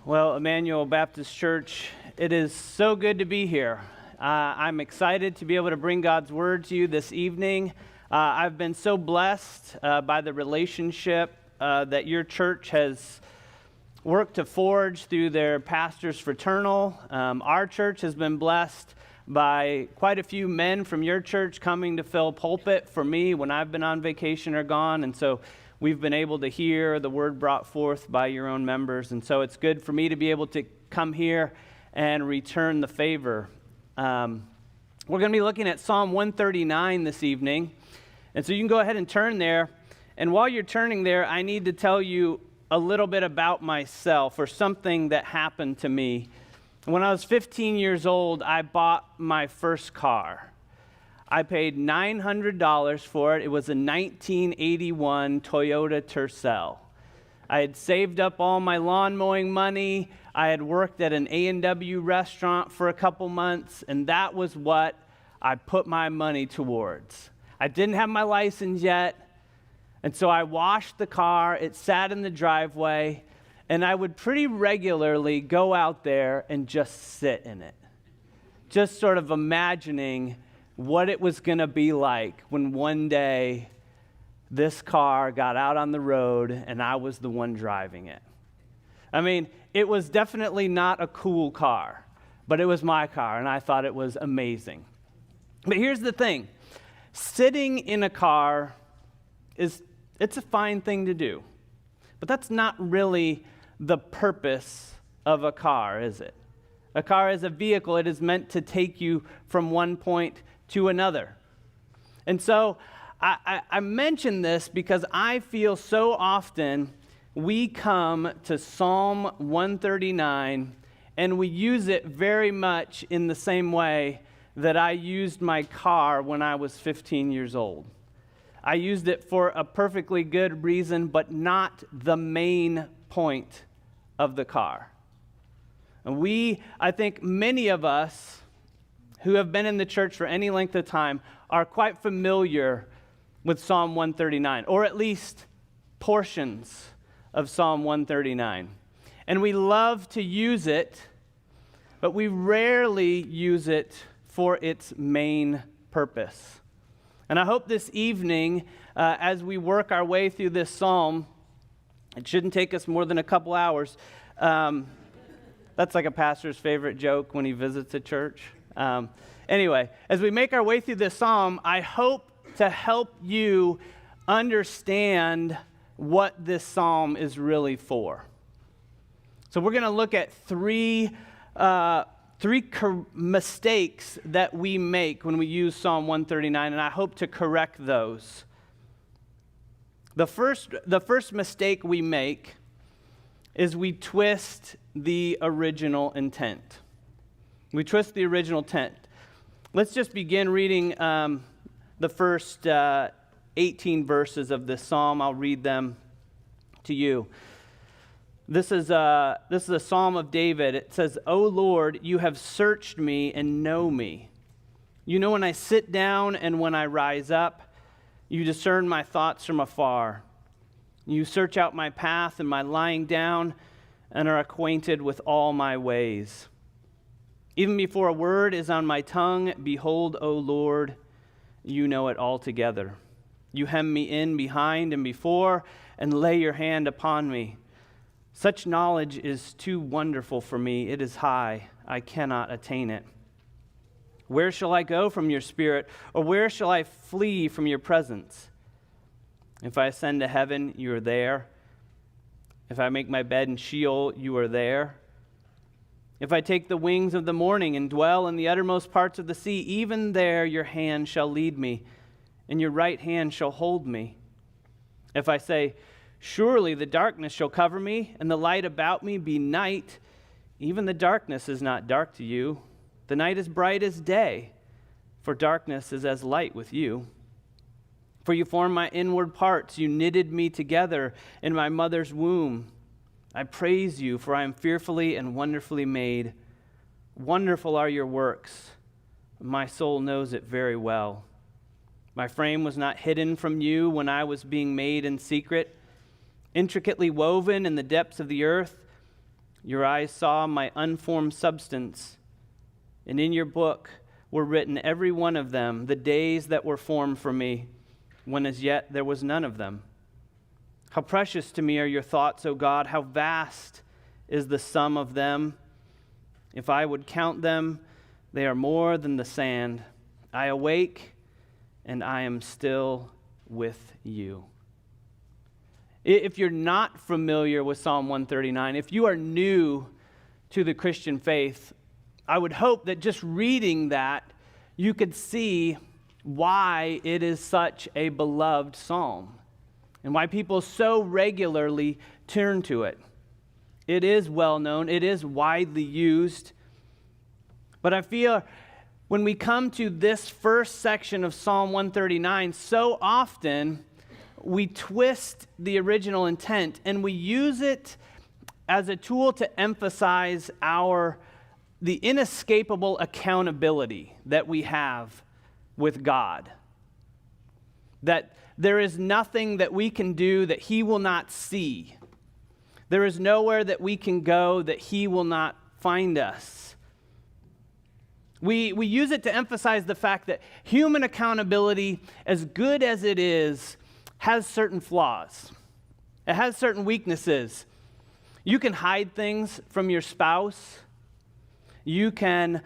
Well, Immanuel Baptist Church, it is so good to be here. I'm excited to be able to bring God's Word to you this evening. I've been so blessed by the relationship that your church has worked to forge through their pastors fraternal. Our church has been blessed by quite a few men from your church coming to fill pulpit for me when I've been on vacation or gone, and so we've been able to hear the word brought forth by your own members, and so it's good for me to be able to come here and return the favor. We're going to be looking at Psalm 139 this evening, and so you can go ahead and turn there. And while you're turning there, I need to tell you a little bit about myself or something that happened to me. When I was 15 years old, I bought my first car. I paid $900 for it. It was a 1981 Toyota Tercel. I had saved up all my lawn mowing money. I had worked at an A&W restaurant for a couple months, and that was what I put my money towards. I didn't have my license yet, and so I washed the car. It sat in the driveway, and I would pretty regularly go out there and just sit in it, just sort of imagining what it was going to be like when one day this car got out on the road and I was the one driving it. I mean, it was definitely not a cool car, but it was my car, and I thought it was amazing. But here's the thing. Sitting in a car it's a fine thing to do, but that's not really the purpose of a car, is it? A car is a vehicle. It is meant to take you from one point to another. And so I mention this because I feel so often we come to Psalm 139 and we use it very much in the same way that I used my car when I was 15 years old. I used it for a perfectly good reason, but not the main point of the car. And I think many of us who have been in the church for any length of time are quite familiar with Psalm 139, or at least portions of Psalm 139. And we love to use it, but we rarely use it for its main purpose. And I hope this evening, as we work our way through this psalm, it shouldn't take us more than a couple hours. That's like a pastor's favorite joke when he visits a church. Anyway, as we make our way through this psalm, I hope to help you understand what this psalm is really for. So we're going to look at three mistakes that we make when we use Psalm 139, and I hope to correct those. The first mistake we make is we twist the original intent. We twist the original intent. Let's just begin reading the first 18 verses of this psalm. I'll read them to you. This is a psalm of David. It says, "O Lord, you have searched me and know me. You know when I sit down and when I rise up. You discern my thoughts from afar. You search out my path and my lying down and are acquainted with all my ways. Even before a word is on my tongue, behold, O Lord, you know it altogether. You hem me in behind and before and lay your hand upon me. Such knowledge is too wonderful for me. It is high. I cannot attain it. Where shall I go from your spirit, or where shall I flee from your presence? If I ascend to heaven, you are there. If I make my bed in Sheol, you are there. If I take the wings of the morning and dwell in the uttermost parts of the sea, even there your hand shall lead me, and your right hand shall hold me. If I say, surely the darkness shall cover me, and the light about me be night, even the darkness is not dark to you. The night is bright as day, for darkness is as light with you. For you formed my inward parts, you knitted me together in my mother's womb. I praise you, for I am fearfully and wonderfully made. Wonderful are your works. My soul knows it very well. My frame was not hidden from you when I was being made in secret, intricately woven in the depths of the earth. Your eyes saw my unformed substance, and in your book were written, every one of them, the days that were formed for me, when as yet there was none of them. How precious to me are your thoughts, O God! How vast is the sum of them! If I would count them, they are more than the sand. I awake, and I am still with you. If you're not familiar with Psalm 139, if you are new to the Christian faith, I would hope that just reading that, you could see why it is such a beloved psalm and why people so regularly turn to it. It is well known, it is widely used, but I feel when we come to this first section of Psalm 139, so often we twist the original intent and we use it as a tool to emphasize the inescapable accountability that we have with God. That there is nothing that we can do that He will not see. There is nowhere that we can go that He will not find us. We use it to emphasize the fact that human accountability, as good as it is, has certain flaws. It has certain weaknesses. You can hide things from your spouse. You can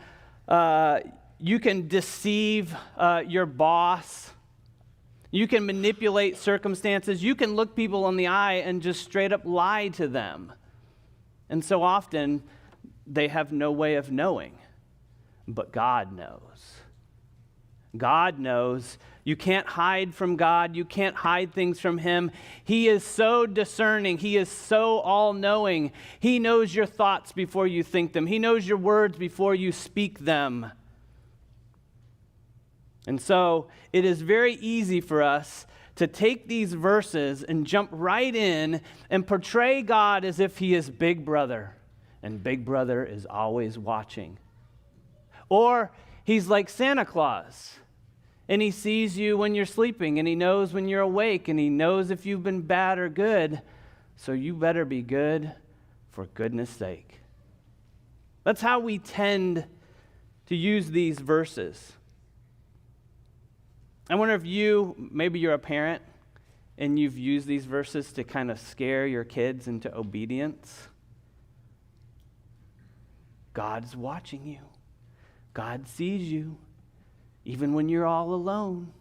deceive your boss. You can manipulate circumstances. You can look people in the eye and just straight up lie to them. And so often, they have no way of knowing. But God knows. God knows. You can't hide from God. You can't hide things from Him. He is so discerning. He is so all-knowing. He knows your thoughts before you think them. He knows your words before you speak them. And so it is very easy for us to take these verses and jump right in and portray God as if He is Big Brother, and Big Brother is always watching. Or He's like Santa Claus, and He sees you when you're sleeping, and He knows when you're awake, and He knows if you've been bad or good, so you better be good for goodness sake. That's how we tend to use these verses. I wonder if maybe you're a parent, and you've used these verses to kind of scare your kids into obedience. God's watching you. God sees you. Even when you're all alone,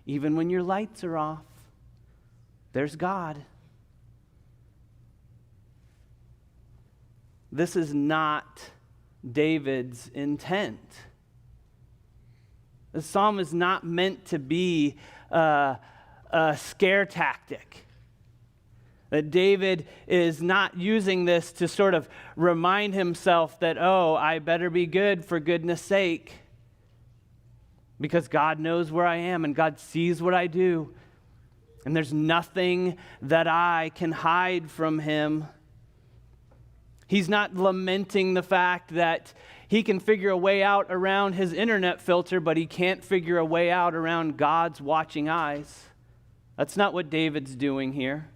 even when your lights are off, there's God. This is not David's intent. The psalm is not meant to be a scare tactic. That David is not using this to sort of remind himself that, oh, I better be good for goodness sake, because God knows where I am and God sees what I do, and there's nothing that I can hide from Him. He's not lamenting the fact that he can figure a way out around his internet filter, but he can't figure a way out around God's watching eyes. That's not what David's doing here.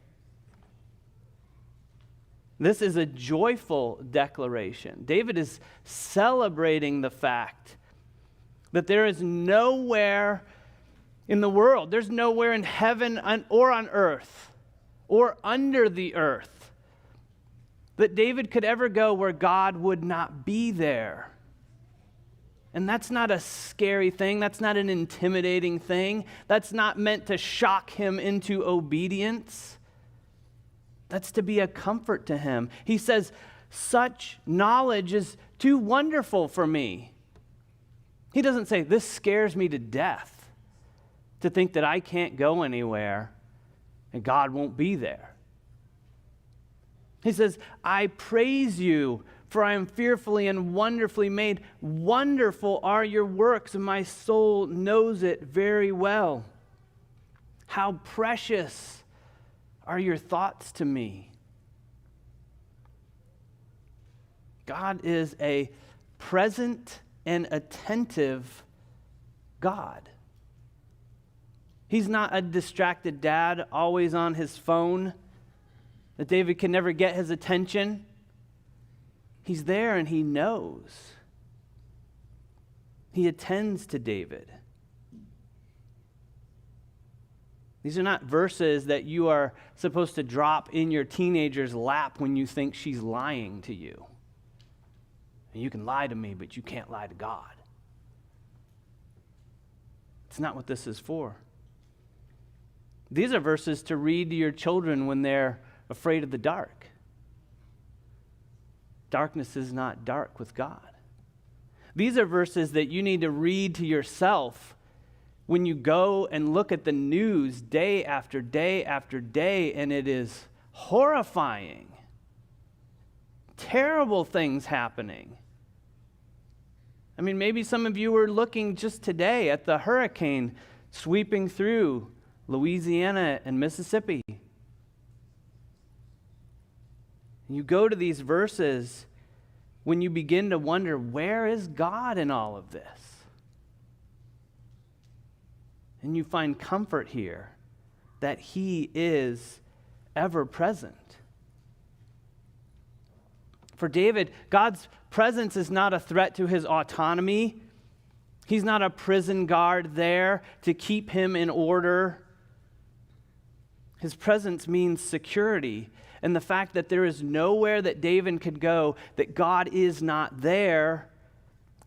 This is a joyful declaration. David is celebrating the fact that there is nowhere in the world, there's nowhere in heaven or on earth or under the earth that David could ever go where God would not be there. And that's not a scary thing. That's not an intimidating thing. That's not meant to shock him into obedience. That's to be a comfort to him. He says, such knowledge is too wonderful for me. He doesn't say, this scares me to death, to think that I can't go anywhere and God won't be there. He says, I praise you, for I am fearfully and wonderfully made. Wonderful are your works, and my soul knows it very well. How precious are your thoughts to me. God is a present and attentive God. He's not a distracted dad always on his phone, that David can never get his attention. He's there and he knows. He attends to David. These are not verses that you are supposed to drop in your teenager's lap when you think she's lying to you. And you can lie to me, but you can't lie to God. It's not what this is for. These are verses to read to your children when they're afraid of the dark. Darkness is not dark with God. These are verses that you need to read to yourself when you go and look at the news day after day after day, and it is horrifying. Terrible things happening. I mean, maybe some of you were looking just today at the hurricane sweeping through Louisiana and Mississippi. You go to these verses when you begin to wonder, where is God in all of this? And you find comfort here that he is ever present. For David, God's presence is not a threat to his autonomy. He's not a prison guard there to keep him in order. His presence means security. And the fact that there is nowhere that David could go, that God is not there,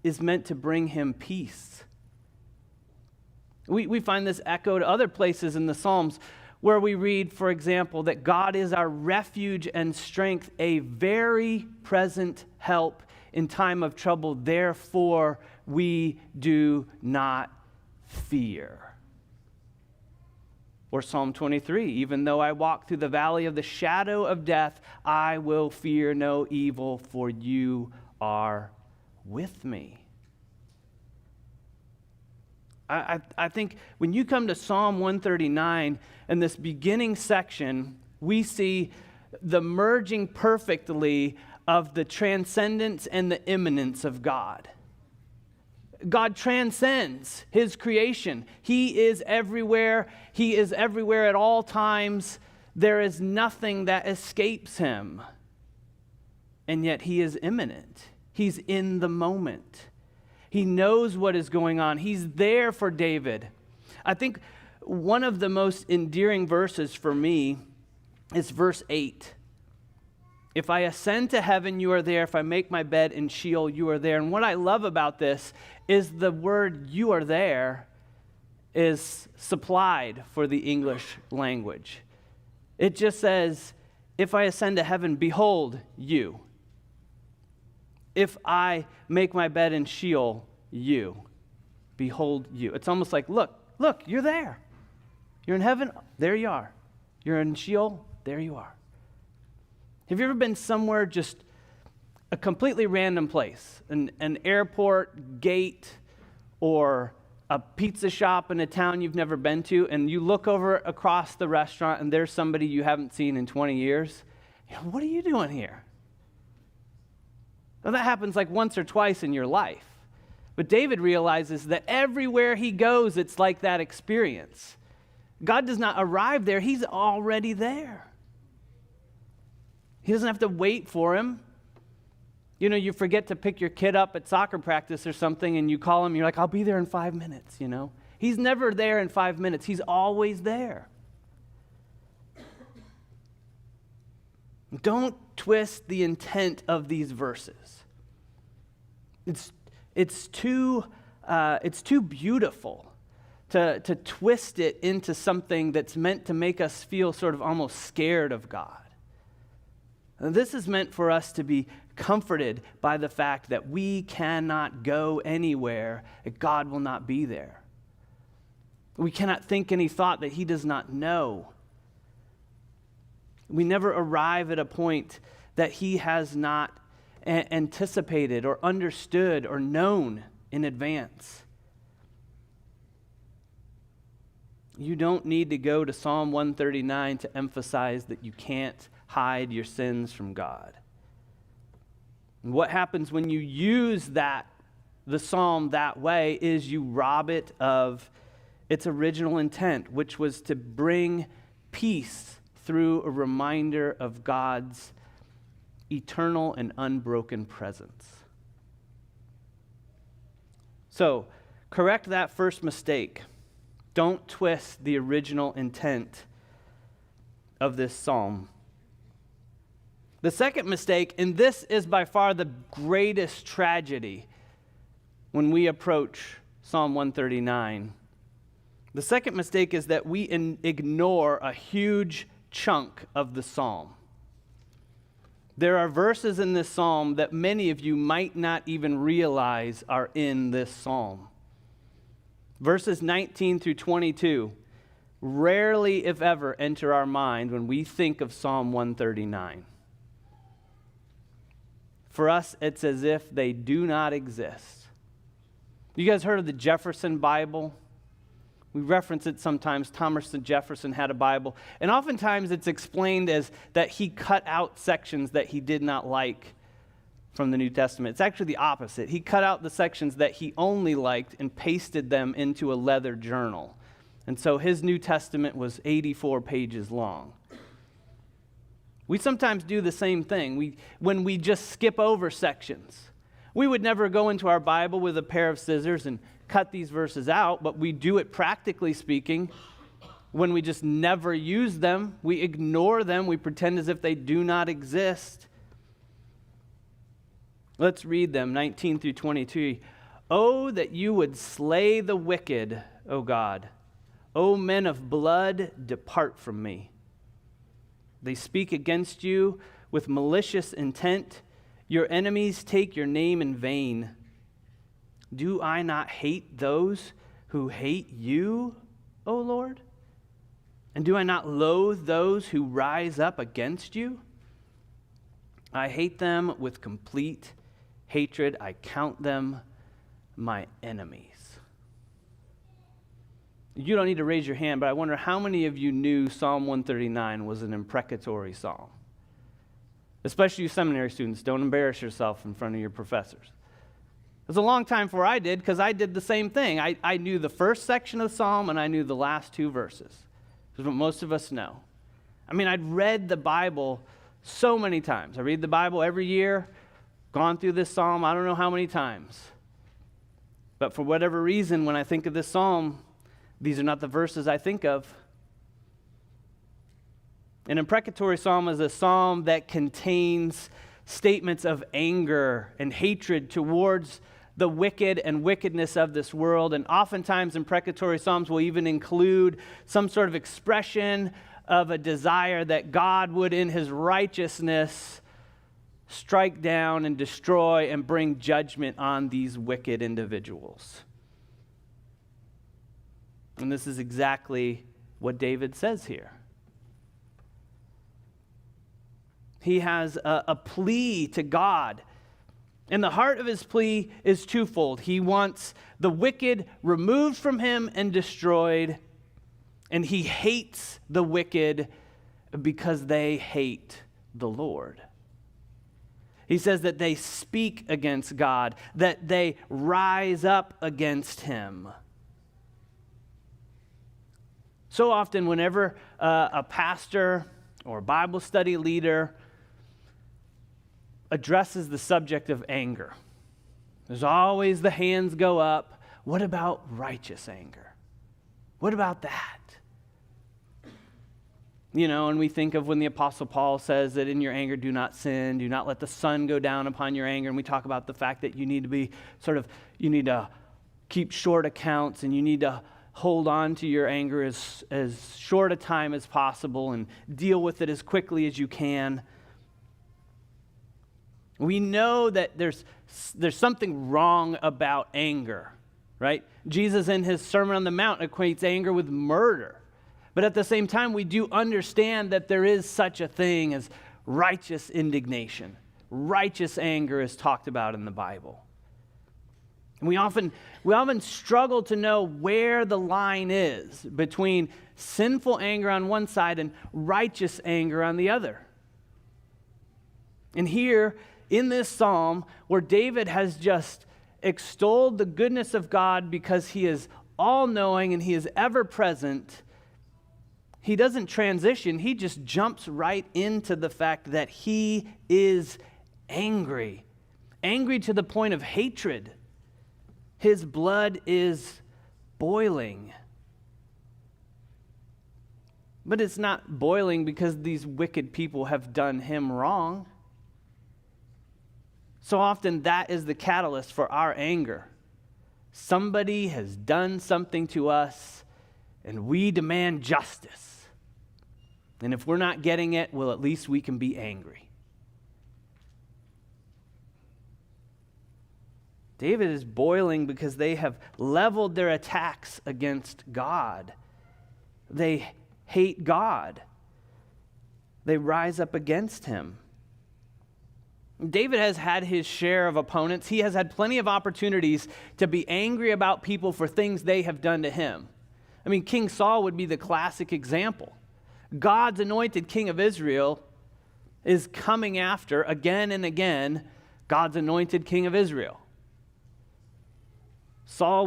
is meant to bring him peace. We find this echoed other places in the Psalms where we read, for example, that God is our refuge and strength, a very present help in time of trouble. Therefore, we do not fear. Or Psalm 23, even though I walk through the valley of the shadow of death, I will fear no evil, for you are with me. I think when you come to Psalm 139 and this beginning section, we see the merging perfectly of the transcendence and the immanence of God. God transcends his creation. He is everywhere. He is everywhere at all times. There is nothing that escapes him. And yet he is immanent. He's in the moment. He knows what is going on. He's there for David. I think one of the most endearing verses for me is verse 8. If I ascend to heaven, you are there. If I make my bed in Sheol, you are there. And what I love about this is the word you are there is supplied for the English language. It just says, if I ascend to heaven, behold you. If I make my bed in Sheol, you. Behold you. It's almost like, look, you're there. You're in heaven, there you are. You're in Sheol, there you are. Have you ever been somewhere, just a completely random place, an airport, gate, or a pizza shop in a town you've never been to, and you look over across the restaurant and there's somebody you haven't seen in 20 years? What are you doing here? Well, that happens like once or twice in your life. But David realizes that everywhere he goes, it's like that experience. God does not arrive there. He's already there. He doesn't have to wait for him. You know, you forget to pick your kid up at soccer practice or something, and you call him, you're like, I'll be there in 5 minutes, you know. He's never there in 5 minutes. He's always there. Don't twist the intent of these verses. It's too beautiful to twist it into something that's meant to make us feel sort of almost scared of God. And this is meant for us to be comforted by the fact that we cannot go anywhere, that God will not be there. We cannot think any thought that he does not know. We never arrive at a point that he has not anticipated or understood or known in advance. You don't need to go to Psalm 139 to emphasize that you can't hide your sins from God. And what happens when you use the psalm that way is you rob it of its original intent, which was to bring peace through a reminder of God's eternal and unbroken presence. So, correct that first mistake. Don't twist the original intent of this psalm. The second mistake, and this is by far the greatest tragedy when we approach Psalm 139. The second mistake is that we ignore a huge chunk of the psalm. There are verses in this psalm that many of you might not even realize are in this psalm. Verses 19 through 22 rarely, if ever, enter our mind when we think of Psalm 139. For us, it's as if they do not exist. You guys heard of the Jefferson Bible? We reference it sometimes. Thomas Jefferson had a Bible. And oftentimes it's explained as that he cut out sections that he did not like from the New Testament. It's actually the opposite. He cut out the sections that he only liked and pasted them into a leather journal. And so his New Testament was 84 pages long. We sometimes do the same thing. When we just skip over sections. We would never go into our Bible with a pair of scissors and cut these verses out, but we do it practically speaking when we just never use them. We ignore them. We pretend as if they do not exist. Let's read them, 19 through 22. Oh, that you would slay the wicked, O God. O men of blood, depart from me. They speak against you with malicious intent. Your enemies take your name in vain. Do I not hate those who hate you, O Lord? And do I not loathe those who rise up against you? I hate them with complete hatred. I count them my enemies. You don't need to raise your hand, but I wonder how many of you knew Psalm 139 was an imprecatory psalm? Especially you seminary students, don't embarrass yourself in front of your professors. It was a long time before I did, because I did the same thing. I knew the first section of the psalm, and I knew the last two verses. That's what most of us know. I mean, I'd read the Bible so many times. I read the Bible every year, gone through this psalm I don't know how many times. But for whatever reason, when I think of this psalm, these are not the verses I think of. An imprecatory psalm is a psalm that contains statements of anger and hatred towards the wicked and wickedness of this world. And oftentimes imprecatory psalms will even include some sort of expression of a desire that God would, in his righteousness, strike down and destroy and bring judgment on these wicked individuals. And this is exactly what David says here. He has a plea to God. And the heart of his plea is twofold. He wants the wicked removed from him and destroyed. And he hates the wicked because they hate the Lord. He says that they speak against God, that they rise up against him. So often, whenever a pastor or a Bible study leader addresses the subject of anger, there's always the hands go up. What about righteous anger? What about that? You know, and we think of when the Apostle Paul says that in your anger do not sin, do not let the sun go down upon your anger. And we talk about the fact that you need to be you need to keep short accounts, and you need to hold on to your anger as short a time as possible and deal with it as quickly as you can. We know that there's something wrong about anger, right? Jesus in his Sermon on the Mount equates anger with murder. But at the same time, we do understand that there is such a thing as righteous indignation. Righteous anger is talked about in the Bible. And we often struggle to know where the line is between sinful anger on one side and righteous anger on the other. And here, in this psalm, where David has just extolled the goodness of God because he is all-knowing and he is ever-present, he doesn't transition. He just jumps right into the fact that he is angry. Angry to the point of hatred. His blood is boiling. But it's not boiling because these wicked people have done him wrong. So often that is the catalyst for our anger. Somebody has done something to us and we demand justice. And if we're not getting it, well, at least we can be angry. David is boiling because they have leveled their attacks against God. They hate God. They rise up against him. David has had his share of opponents. He has had plenty of opportunities to be angry about people for things they have done to him. I mean, King Saul would be the classic example. God's anointed king of Israel is coming after, again and again, God's anointed king of Israel. Saul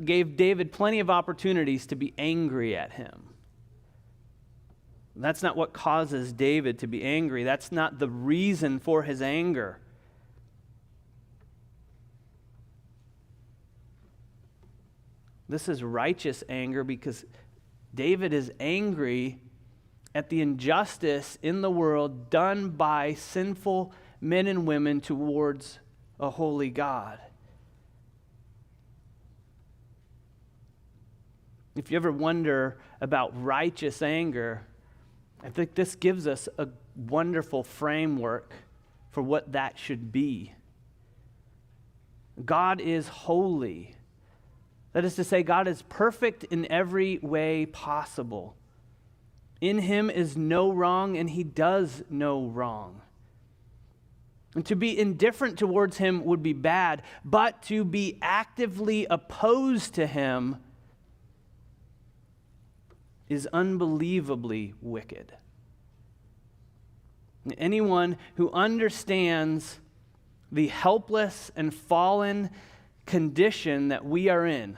gave David plenty of opportunities to be angry at him. That's not what causes David to be angry. That's not the reason for his anger. This is righteous anger because David is angry at the injustice in the world done by sinful men and women towards a holy God. If you ever wonder about righteous anger, I think this gives us a wonderful framework for what that should be. God is holy. That is to say, God is perfect in every way possible. In him is no wrong, and he does no wrong. And to be indifferent towards him would be bad, but to be actively opposed to him is unbelievably wicked. Anyone who understands the helpless and fallen condition that we are in,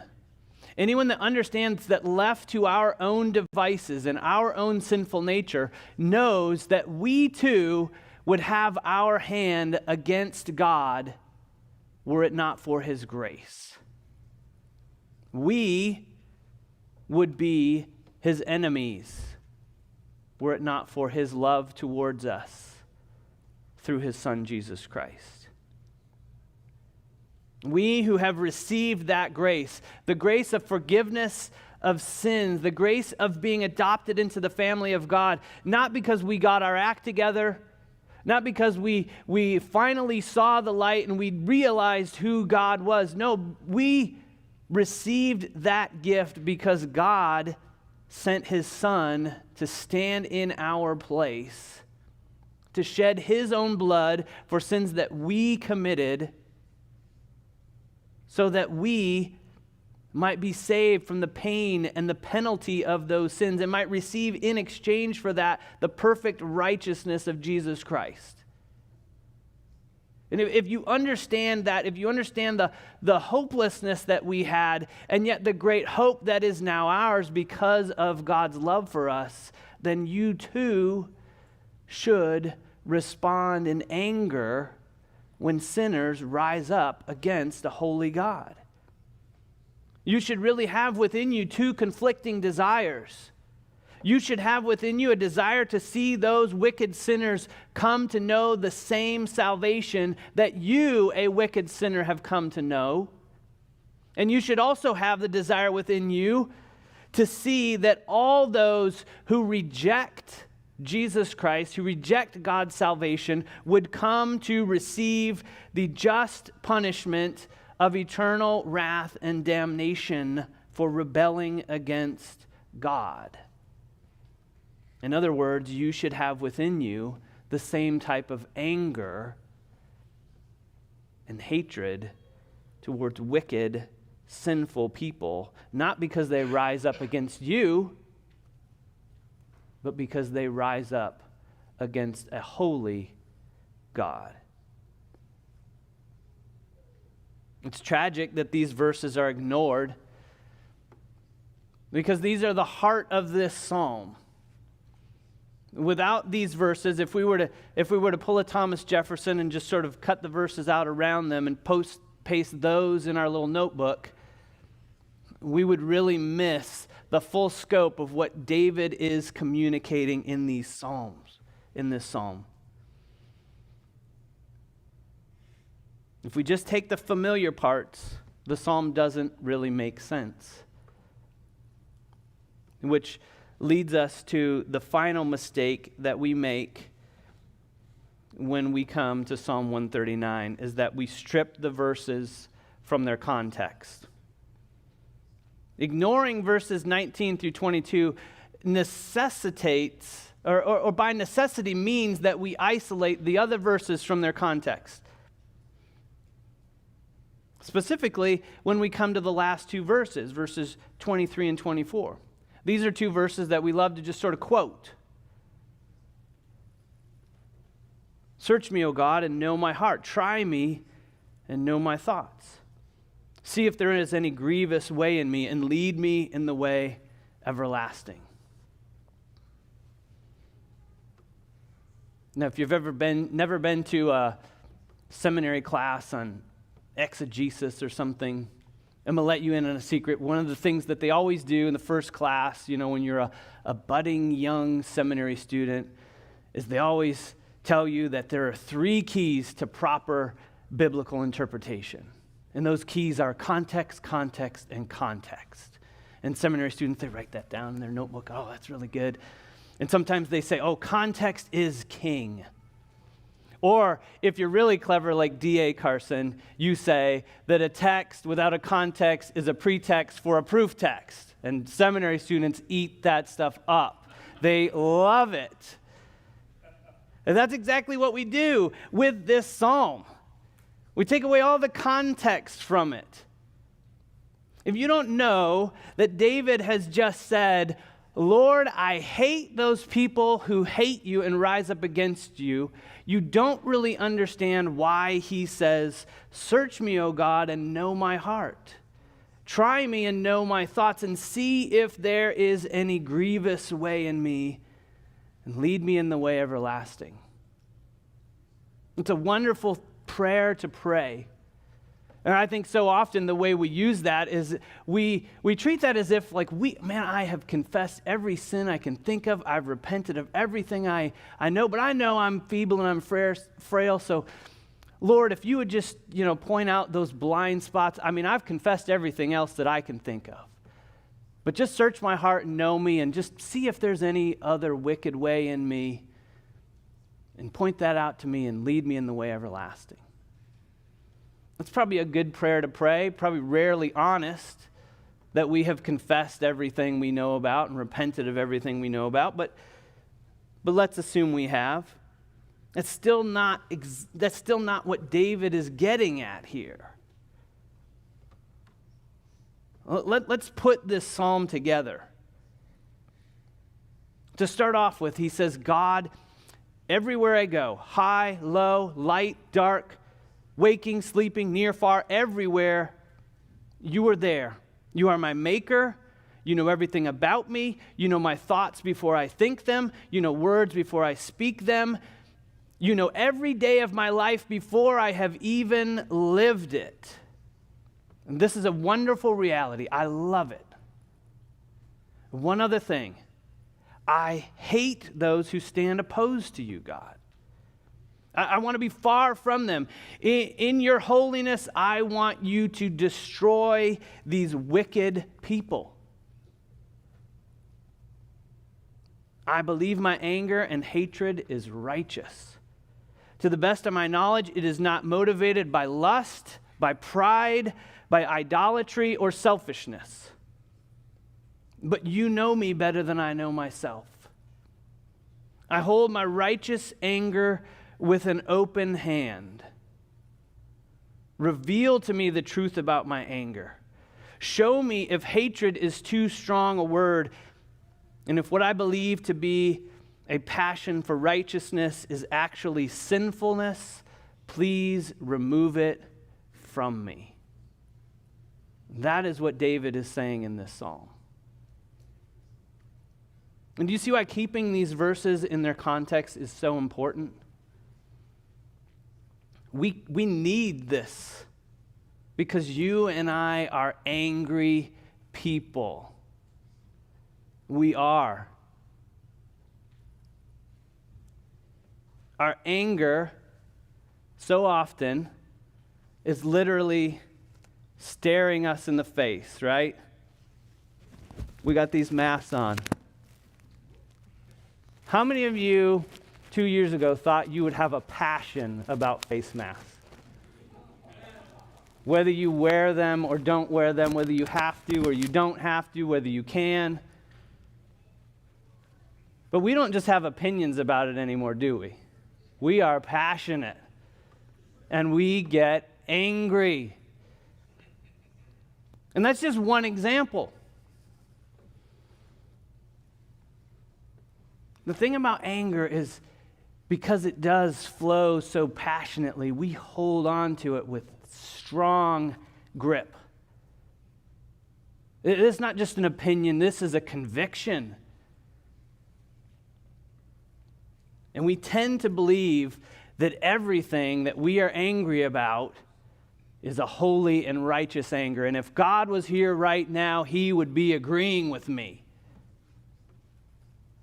anyone that understands that left to our own devices and our own sinful nature, knows that we too would have our hand against God were it not for his grace. We would be his enemies were it not for his love towards us through his Son, Jesus Christ. We who have received that grace, the grace of forgiveness of sins, the grace of being adopted into the family of God, not because we got our act together, not because we finally saw the light and we realized who God was. No, we received that gift because God sent his Son to stand in our place, to shed his own blood for sins that we committed, so that we might be saved from the pain and the penalty of those sins and might receive in exchange for that the perfect righteousness of Jesus Christ. And if you understand that, if you understand the hopelessness that we had, and yet the great hope that is now ours because of God's love for us, then you too should respond in anger when sinners rise up against a holy God. You should really have within you two conflicting desires. You should have within you a desire to see those wicked sinners come to know the same salvation that you, a wicked sinner, have come to know. And you should also have the desire within you to see that all those who reject Jesus Christ, who reject God's salvation, would come to receive the just punishment of eternal wrath and damnation for rebelling against God. In other words, you should have within you the same type of anger and hatred towards wicked, sinful people, not because they rise up against you, but because they rise up against a holy God. It's tragic that these verses are ignored. because these are the heart of this psalm. Without these verses, if we were to pull a Thomas Jefferson and just sort of cut the verses out around them and paste those in our little notebook, we would really miss the full scope of what David is communicating in these psalms, in this psalm. If we just take the familiar parts, the psalm doesn't really make sense. Which leads us to the final mistake that we make when we come to Psalm 139, is that we strip the verses from their context. Ignoring verses 19 through 22 necessitates, or by necessity means that we isolate the other verses from their context. Specifically, when we come to the last two verses, verses 23 and 24. These are two verses that we love to just sort of quote. Search me, O God, and know my heart. Try me and know my thoughts. See if there is any grievous way in me, and lead me in the way everlasting. Now, if you've never been to a seminary class on exegesis or something, I'm going to let you in on a secret. One of the things that they always do in the first class, when you're a budding young seminary student, is they always tell you that there are 3 keys to proper biblical interpretation. And those keys are context, context, and context. And seminary students, they write that down in their notebook. Oh, that's really good. And sometimes they say, context is king. Or if you're really clever like D.A. Carson, you say that a text without a context is a pretext for a proof text. And seminary students eat that stuff up. They love it. And that's exactly what we do with this psalm. We take away all the context from it. If you don't know that David has just said, Lord, I hate those people who hate you and rise up against you, you don't really understand why he says, search me, O God, and know my heart. Try me and know my thoughts, and see if there is any grievous way in me, and lead me in the way everlasting. It's a wonderful prayer to pray. And I think so often the way we use that is we treat that as if I have confessed every sin I can think of. I've repented of everything I know, but I know I'm feeble and I'm frail. So, Lord, if you would just, point out those blind spots. I've confessed everything else that I can think of. But just search my heart and know me, and just see if there's any other wicked way in me, and point that out to me and lead me in the way everlasting. That's probably a good prayer to pray, probably rarely honest that we have confessed everything we know about and repented of everything we know about, but let's assume we have. That's still not what David is getting at here. Let's put this psalm together. To start off with, he says, God, everywhere I go, high, low, light, dark, waking, sleeping, near, far, everywhere, you are there. You are my maker. You know everything about me. You know my thoughts before I think them. You know words before I speak them. You know every day of my life before I have even lived it. And this is a wonderful reality. I love it. One other thing. I hate those who stand opposed to you, God. I want to be far from them. In your holiness, I want you to destroy these wicked people. I believe my anger and hatred is righteous. To the best of my knowledge, it is not motivated by lust, by pride, by idolatry, or selfishness. But you know me better than I know myself. I hold my righteous anger with an open hand. Reveal to me the truth about my anger. Show me if hatred is too strong a word, and if what I believe to be a passion for righteousness is actually sinfulness, please remove it from me. That is what David is saying in this psalm. And do you see why keeping these verses in their context is so important? We need this because you and I are angry people. We are. Our anger so often is literally staring us in the face, right? We got these masks on. How many of you 2 years ago thought you would have a passion about face masks? Whether you wear them or don't wear them, whether you have to or you don't have to, whether you can. But we don't just have opinions about it anymore, do we? We are passionate. And we get angry. And that's just one example. The thing about anger is because it does flow so passionately, we hold on to it with strong grip. It is not just an opinion, this is a conviction. And we tend to believe that everything that we are angry about is a holy and righteous anger. And if God was here right now, he would be agreeing with me.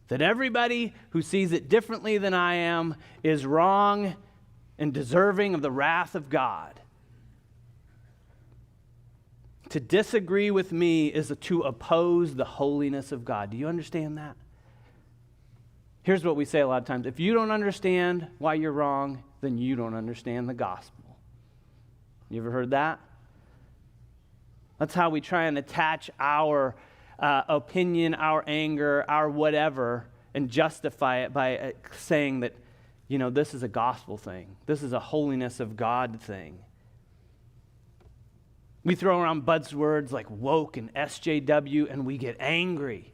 That everybody who sees it differently than I am is wrong and deserving of the wrath of God. To disagree with me is to oppose the holiness of God. Do you understand that? Here's what we say a lot of times. If you don't understand why you're wrong, then you don't understand the gospel. You ever heard that? That's how we try and attach our opinion, our anger, our whatever, and justify it by saying that, this is a gospel thing. This is a holiness of God thing. We throw around buzzwords like woke and SJW, and we get angry.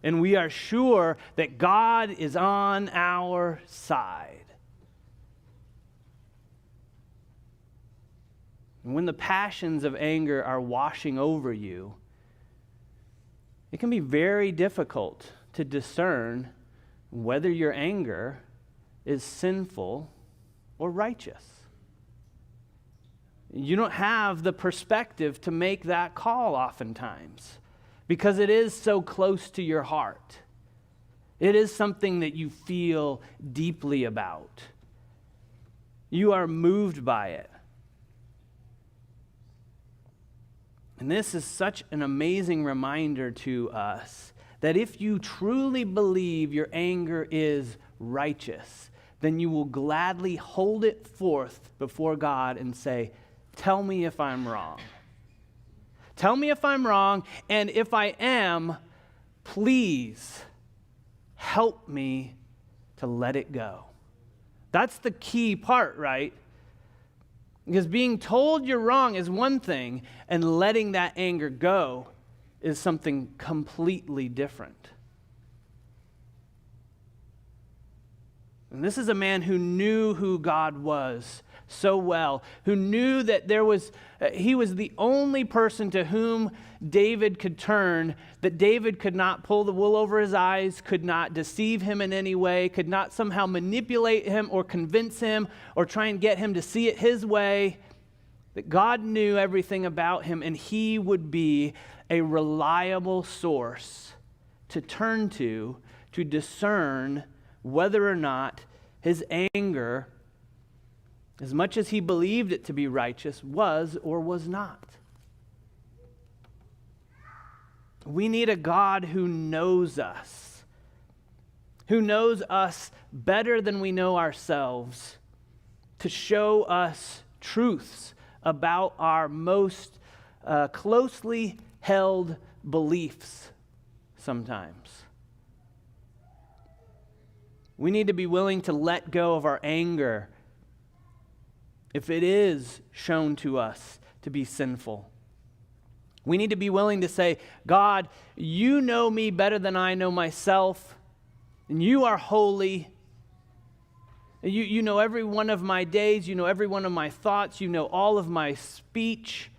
And we are sure that God is on our side. And when the passions of anger are washing over you, it can be very difficult to discern whether your anger is sinful or righteous. You don't have the perspective to make that call oftentimes because it is so close to your heart. It is something that you feel deeply about. You are moved by it. And this is such an amazing reminder to us that if you truly believe your anger is righteous, then you will gladly hold it forth before God and say, tell me if I'm wrong. Tell me if I'm wrong, and if I am, please help me to let it go. That's the key part, right? Because being told you're wrong is one thing, and letting that anger go is something completely different. And this is a man who knew who God was so well, who knew that he was the only person to whom David could turn, that David could not pull the wool over his eyes, could not deceive him in any way, could not somehow manipulate him or convince him or try and get him to see it his way, that God knew everything about him, and he would be a reliable source to turn to discern whether or not his anger, as much as he believed it to be righteous, was or was not. We need a God who knows us better than we know ourselves, to show us truths about our most closely held beliefs sometimes. We need to be willing to let go of our anger if it is shown to us to be sinful. We need to be willing to say, God, you know me better than I know myself, and you are holy. You know every one of my days, you know every one of my thoughts, you know all of my speech.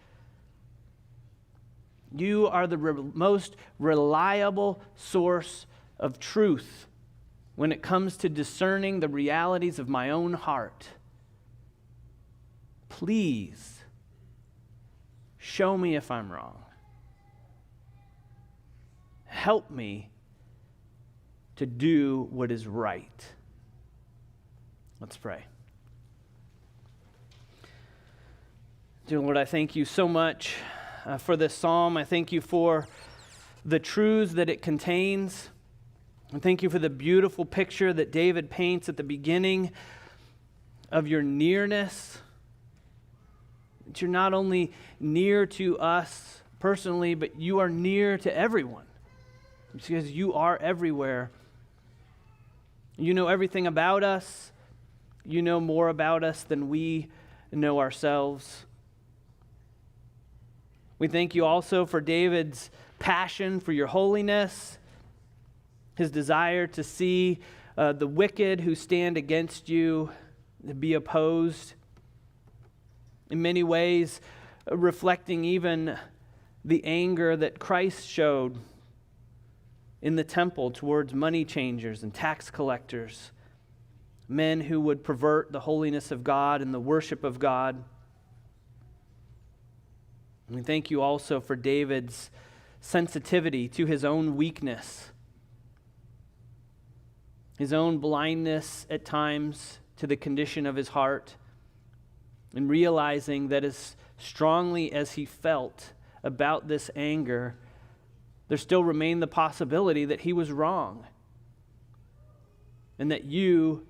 You are the most reliable source of truth when it comes to discerning the realities of my own heart. Please show me if I'm wrong. Help me to do what is right. Let's pray. Dear Lord, I thank you so much for this psalm. I thank you for the truths that it contains. And thank you for the beautiful picture that David paints at the beginning of your nearness. That you're not only near to us personally, but you are near to everyone. Because you are everywhere. You know everything about us. You know more about us than we know ourselves. We thank you also for David's passion for your holiness, his desire to see the wicked who stand against you be opposed. In many ways, reflecting even the anger that Christ showed in the temple towards money changers and tax collectors, men who would pervert the holiness of God and the worship of God. And we thank you also for David's sensitivity to his own weakness, his own blindness at times to the condition of his heart, and realizing that as strongly as he felt about this anger, there still remained the possibility that he was wrong, and that you,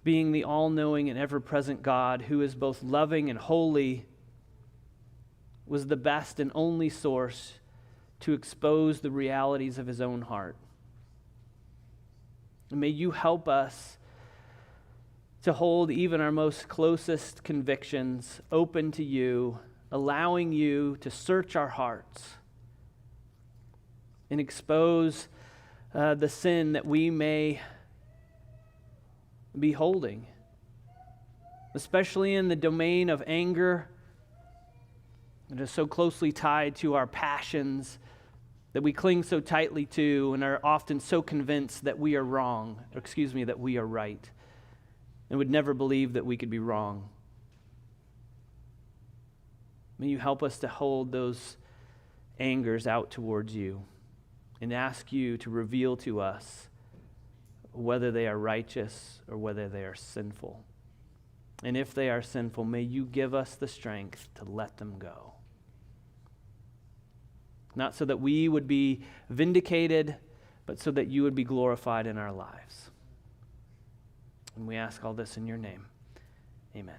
being the all-knowing and ever-present God who is both loving and holy, was the best and only source to expose the realities of his own heart. And may you help us to hold even our most closest convictions open to you, allowing you to search our hearts and expose the sin that we may be holding, especially in the domain of anger that is so closely tied to our passions that we cling so tightly to and are often so convinced that we are wrong, that we are right, and would never believe that we could be wrong. May you help us to hold those angers out towards you and ask you to reveal to us whether they are righteous or whether they are sinful. And if they are sinful, may you give us the strength to let them go. Not so that we would be vindicated, but so that you would be glorified in our lives. And we ask all this in your name. Amen.